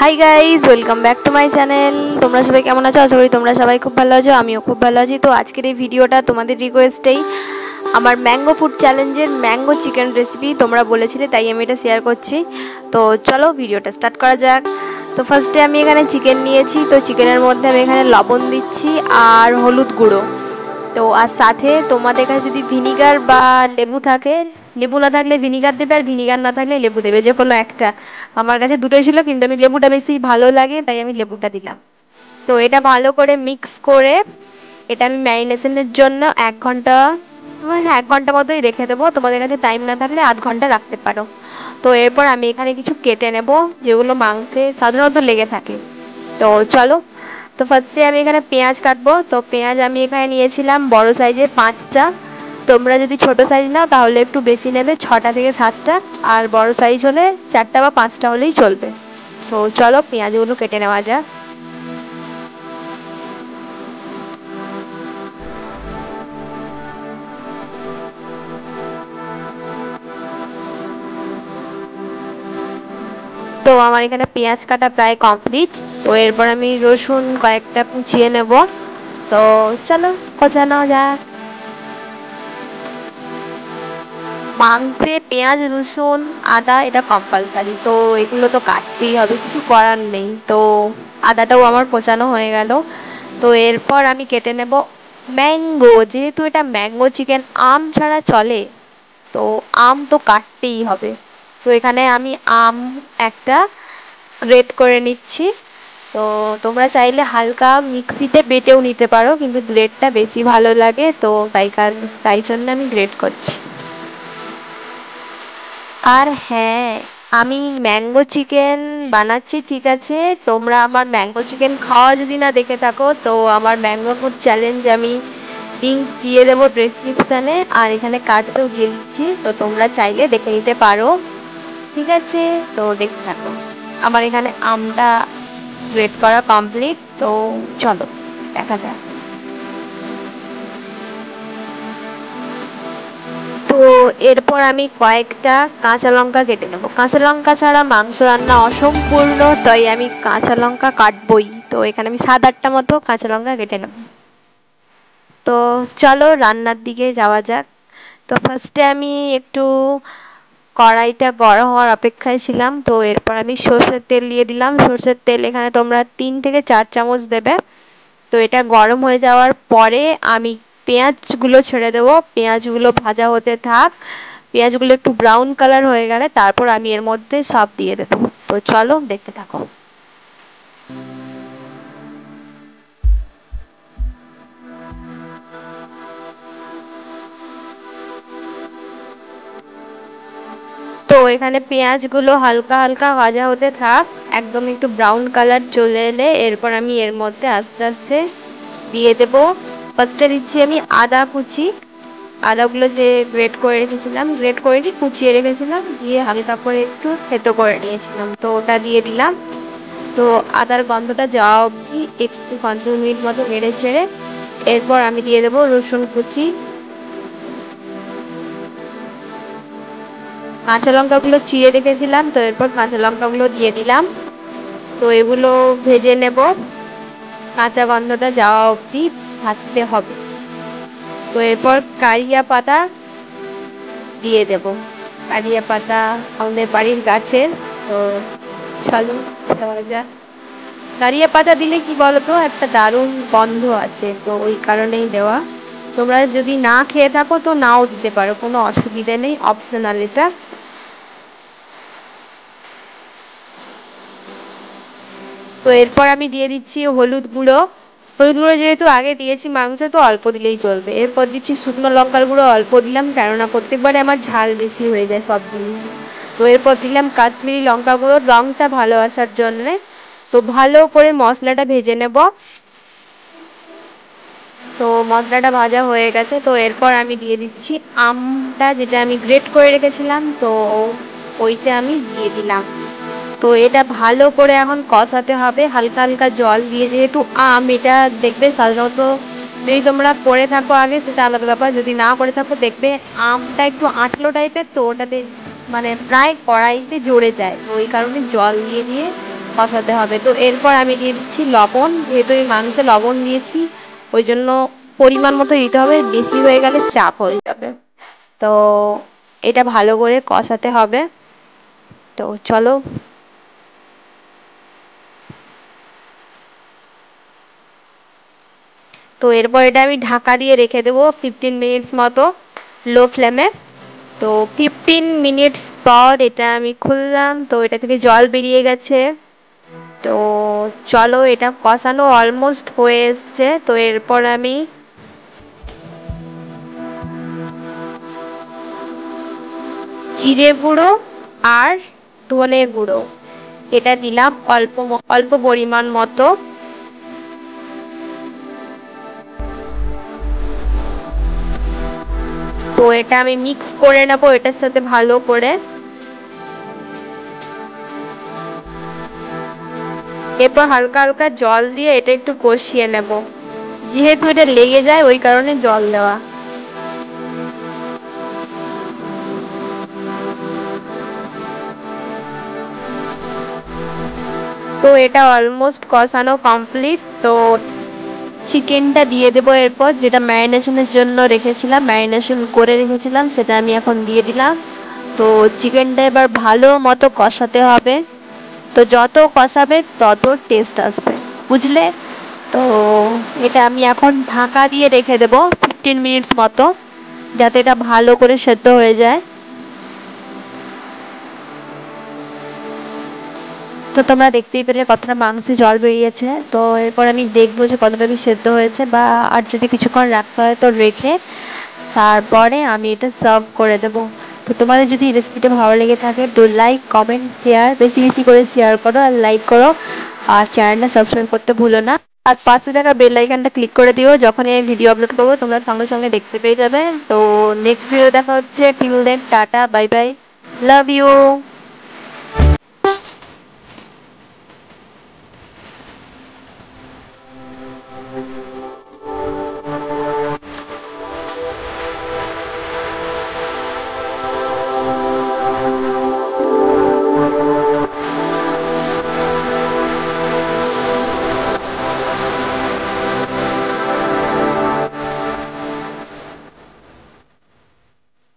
Hi guys, welcome back to my channel. তোমরা সবাই কেমন আছো? আশা করি তোমরা সবাই খুব ভালো আছো, আমিও খুব ভালো আছি। তো আজকের এই ভিডিওটা তোমাদের রিকোয়েস্টেই আমার ম্যাঙ্গো ফুড চ্যালেঞ্জের ম্যাঙ্গো চিকেন রেসিপি তোমরা বলেছিলে, তাই আমি এটা শেয়ার করছি। তো চলো ভিডিওটা স্টার্ট করা যাক। তো ফার্স্টে আমি এখানে চিকেন নিয়েছি। তো চিকেনের মধ্যে আমি এখানে লবণ দিচ্ছি আর হলুদ গুঁড়ো। তো আর সাথে তোমাদের কাছে যদি ভিনিগার বা লেবু থাকে, লেবু না থাকলে ভিনিগার দেবে, আর ভিনিগার না থাকলে লেবু দেবে, যে কোনো একটা। আমার কাছে দুটোই ছিল, কিন্তু আমি লেবুটা বেশি ভালো লাগে তাই আমি লেবুটা দিলাম। তো এটা ভালো করে মিক্স করে এটা আমি ম্যারিনেশনের জন্য 1 ঘন্টা, হ্যাঁ 1 ঘন্টা মতোই রেখে দেবো। তোমাদের কাছে টাইম না থাকলে আধ ঘন্টা রাখতে পারো। তো এরপর আমি এখানে কিছু কেটে নেব, যেগুলো মাংসে সাধারণত লেগে থাকে। তো চলো। তো ফার্স্টে আমি এখানে পেঁয়াজ কাটবো। তো পেঁয়াজ আমি এখানে নিয়েছিলাম বড় সাইজের 5টা। তোমরা যদি ছোট সাইজ নাও তাহলে একটু বেশি নেবে, 6টা থেকে 7টা। আর বড় সাইজ হলে 4টা বা 5টা হলেই চলবে। তো চলো পেঁয়াজগুলো কেটে নেওয়া যাক। তো আমার এখানে পেঁয়াজ কাটা প্রায় কমপ্লিট। তো এরপর আমি রসুন কয়েকটা কুচিয়ে নেব। তো চলো কোচানো যাক। মাংসে পেঁয়াজ রসুন আদা এটা কম্পালসারি, তো এগুলো তো কাটতেই হবে, কিছু করার নেই। তো আদাটাও আমার কোচানো হয়ে গেল। তো এরপর আমি কেটে নেব ম্যাঙ্গো। যেহেতু এটা ম্যাঙ্গো চিকেন, আম ছাড়া চলে, তো আম তো কাটতেই হবে। তো এখানে আমি আম একটা গ্রেট করে নিচ্ছি। তো তোমরা চাইলে হালকা মিক্সিতে বেটেও নিতে পারো, কিন্তু গ্রেটটা বেশি ভালো লাগে, তো তাই জন্য আমি গ্রেট করছি। আর হ্যাঁ, আমি ম্যাঙ্গো চিকেন বানাচ্ছি, ঠিক আছে? তোমরা আমার ম্যাঙ্গো চিকেন খাওয়া যদি না দেখে থাকো, তো আমার ম্যাঙ্গো ফুড চ্যালেঞ্জ আমি লিঙ্ক দিয়ে দেবো ডেসক্রিপশানে, আর এখানে কার্ডেও দিয়ে দিচ্ছি। তো তোমরা চাইলে দেখে নিতে পারো, ঠিক আছে? তো দেখতে থাকো। আমার এখানে আমটা গ্রেট করা কমপ্লিট। তো চলো দেখা যাক। তো এরপর আমি কয়েকটা কাঁচা লঙ্কা কেটে নেবো। কাঁচা লঙ্কা ছাড়া মাংস রান্না অসম্পূর্ণ, তাই আমি কাঁচা লঙ্কা কাটবই। তো এখানে আমি 7-8টা মতো কাঁচা লঙ্কা কেটে নেব। তো চলো রান্নার দিকে যাওয়া যাক। তো ফার্স্টে আমি একটু কড়াইটা গরম হওয়ার অপেক্ষায় ছিলাম। তো এরপর আমি সর্ষের তেল দিয়ে দিলাম। সর্ষের তেল এখানে তোমরা 3 থেকে 4 চামচ দেবে। তো এটা গরম হয়ে যাওয়ার পরে আমি পেঁয়াজগুলো ছেড়ে দেবো। পেঁয়াজগুলো ভাজা হতে থাক। পেঁয়াজগুলো একটু ব্রাউন কালার হয়ে গেলে তারপর আমি এর মধ্যে সব দিয়ে দেবো। তো চলো দেখতে থাকো। তো এখানে পেঁয়াজগুলো হালকা হালকা ভাজা হতে থাক, একদম একটু ব্রাউন কালার চলে এলে এরপর আমি এর মধ্যে আস্তে আস্তে দিয়ে দেবো। ফার্স্টে দিচ্ছি আমি আদা কুচি। আদাগুলো যে গ্রেট করে রেখেছিলাম, গ্রেট করে কুচিয়ে রেখেছিলাম, দিয়ে হালকা করে একটু থেতো করে নিয়েছিলাম, তো ওটা দিয়ে দিলাম। তো আদার গন্ধটা যাওয়া অবধি একটু 5 মিনিট মতো নেড়ে ছেড়ে এরপর আমি দিয়ে দেবো রসুন কুচি। কাঁচা লঙ্কাগুলো চিড়ে রেখেছিলাম, তো এরপর কাঁচা লঙ্কাগুলো দিয়ে দিলাম। তো এগুলো ভেজে নেব, কাঁচা গন্ধটা যাওয়া অবধি ভাজতে হবে। তো এরপর কারিয়া পাতা দিয়ে দেব। কারিয়া পাতা আমাদের বাড়ির গাছের। তো চলো দেওয়া যাক। কারিয়া পাতা দিলে কি বলতো, একটা দারুণ গন্ধ আছে, তো ওই কারণেই দেওয়া। তোমরা যদি না খেয়ে থাকো তো নাও দিতে পারো, কোনো অসুবিধে নেই, অপশনাল এটা। তো এরপর আমি দিয়ে দিচ্ছি হলুদ গুঁড়ো। হলুদ গুঁড়ো যেহেতু আগে দিয়েছি মাংসে, তো অল্প দিলেই চলবে। এরপর দিচ্ছি শুকনো লঙ্কার গুঁড়ো, অল্প দিলাম, কেননা প্রত্যেকবারে আমার ঝাল বেশি হয়ে যায় সব জিনিস। তো এরপর দিলাম কাশ্মীরি লঙ্কা গুঁড়ো, রঙটা ভালো আসার জন্যে। তো ভালো করে মশলাটা ভেজে নেব। তো মশলাটা ভাজা হয়ে গেছে। তো এরপর আমি দিয়ে দিচ্ছি আমটা, যেটা আমি গ্রেট করে রেখেছিলাম, তো ওইটা আমি দিয়ে দিলাম। তো এটা ভালো করে এখন কষাতে হবে হালকা হালকা জল দিয়ে, যেহেতু আম এটা দেখবে সাধারণত, যদি তোমরা করে থাকো আগে সেটা আলাদা ব্যাপার, যদি না করে থাকো দেখবে আমটা একটু আঁটলো টাইপের, তো ওটাতে মানে প্রায় কড়াইতে জড়ে যায়, তো ওই কারণে জল দিয়ে দিয়ে কষাতে হবে। তো এরপর আমি দিয়ে দিচ্ছি লবণ, যেহেতু এই মাংসে লবণ দিয়েছি ওই জন্য পরিমাণ মতো দিতে হবে, বেশি হয়ে গেলে চাপ হয়ে যাবে। তো এটা ভালো করে কষাতে হবে। তো চলো, তো এরপর এটা আমি ঢাকা দিয়ে রেখে দেবো 15 মিনিটস মতো লো ফ্লেমে। তো 15 মিনিটস পর এটা আমি খুললাম, তো এটা থেকে জল বেরিয়ে গেছে। তো চলো, এটা কষানো অলমোস্ট হয়ে এসছে। তো এরপর আমি জিরে গুঁড়ো আর ধনে গুঁড়ো এটা দিলাম অল্প অল্প পরিমাণ মতো। তো এটা আমি মিক্স করে নেবো এটার সাথে ভালো করে। এরপর হালকা হালকা জল দিয়ে এটা একটু কষিয়ে নেব, যেহেতু এটা লেগে যায় ওই কারণে জল দেওয়া। তো এটা অলমোস্ট কষানো কমপ্লিট। তো চিকেনটা দিয়ে দেবো এরপর, যেটা ম্যারিনেশনের জন্য রেখেছিলাম, ম্যারিনেশন করে রেখেছিলাম, সেটা আমি এখন দিয়ে দিলাম। তো চিকেনটা এবার ভালো মতো কষাতে হবে। তো যত কষাবে তত টেস্ট আসবে, বুঝলে? তো এটা আমি এখন ঢাকা দিয়ে রেখে দেবো 15 মিনিটস মতো, যাতে এটা ভালো করে সেদ্ধ হয়ে যায়। তো তোমরা দেখতেই পেলে কতটা মাংসে জল বেরিয়েছে। তো এরপর আমি দেখবো যে কতটা কি সেদ্ধ হয়েছে, বা আর যদি কিছুক্ষণ রাখতে হয় তো রেখে তারপরে আমি এটা সার্ভ করে দেবো। তো তোমাদের যদি রেসিপিটা ভালো লেগে থাকে তো লাইক, কমেন্ট, শেয়ার, বেশি বেশি করে শেয়ার করো আর লাইক করো। আর চ্যানেলটা সাবস্ক্রাইব করতে ভুলো না। আর পাশে থাকা বেল আইকনটা ক্লিক করে দিও, যখন এই ভিডিও আপলোড করবো তোমরা সঙ্গে সঙ্গে দেখতে পেয়ে যাবে। তো নেক্সট ভিডিও দেখা হচ্ছে। Till then tata, bye bye, love you.